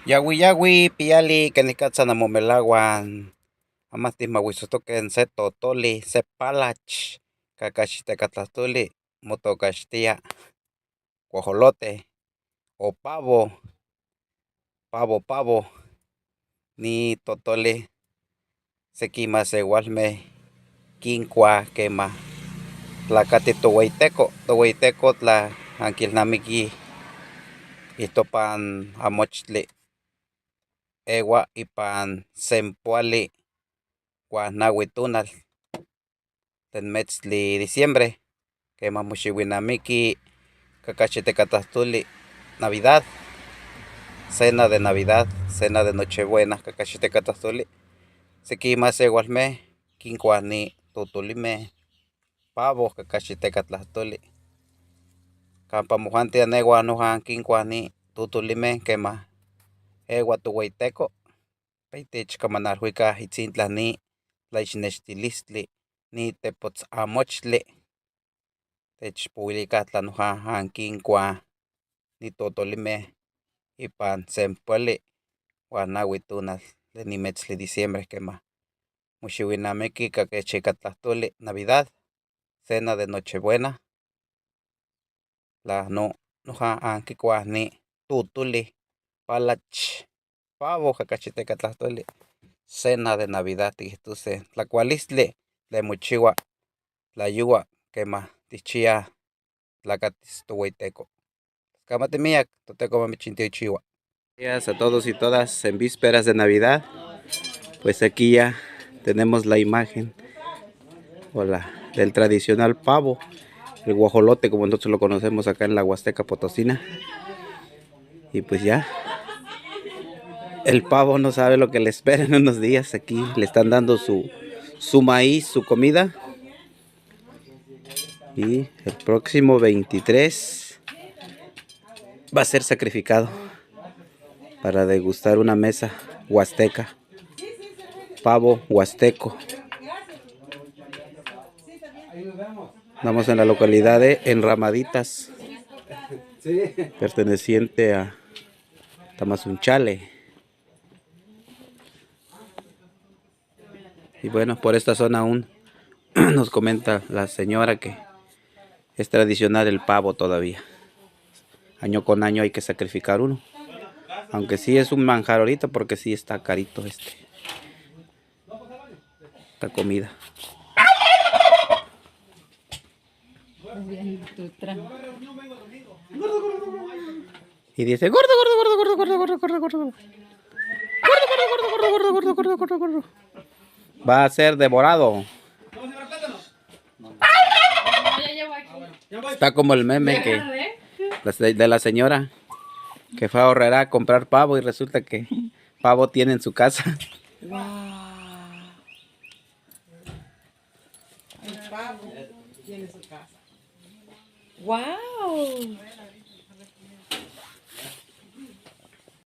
Yawi yawi piali kenikatsa na momelawan. Amati mawisotoken se totoli se palach. Kakashite katlastuli motokashtia guajolote o pavo ni totoli sekima sewalme kinkua kema tlakati tohueyteco tla ankilnamiki itopan amochtli ewa ipan sempoali nahui tunal tlen metztli diciembre kema moxiuinamiki kakachitekatlastuli Navidad, cena de Navidad, cena de Nochebuena kakachitekatlastuli sekima sewalmeh kinkuah ni totolimeh pavo kakachitekatlastuli kampa mojuantin nehuan nojan kinkuah ni totolimeh kemah ewa tohueyteco itech kamanalhuikah itzintla ni tlaixnextilistli ni tepotzamochtli techpowilikan tla nojan ankinkuah ni totolimeh ipan sempoali uan nahui tunal de ni metztli diciembre kemah moxiuinamiki kakechikatlahtoli Navidad, cena de Nochebuena, tla nojan ankikuah ni tutuli palach, pavo kakachitekatlastuli, cena de Navidad tikihtoseh tlakualistli tlen mochiua tlayua kemah tikchiah tlakatis tohueyteco. Kamati miak, toTeco mamechintiochiua. Buenos días a todos y todas en vísperas de Navidad. Pues aquí ya tenemos la imagen del tradicional pavo, el guajolote como nosotros lo conocemos acá en la Huasteca Potosina. Y pues ya, el pavo no sabe lo que le espera en unos días. Aquí le están dando su maíz, su comida. Y el próximo 23 va a ser sacrificado para degustar una mesa huasteca. Pavo huasteco. Estamos en la localidad de Enramaditas, perteneciente a Tamazunchale. Y bueno, por esta zona aún nos comenta la señora que es tradicional el pavo todavía. Año con año hay que sacrificar uno. Aunque sí es un manjar ahorita porque sí está carito esta comida. Y dice gordo, gordo, gordo, gordo, gordo, gordo, gordo, gordo. Gordo. Va a ser devorado. Está como el meme de la señora que fue a ahorrar a comprar pavo y resulta que pavo tiene en su casa. Wow. El pavo tiene su casa. Wow.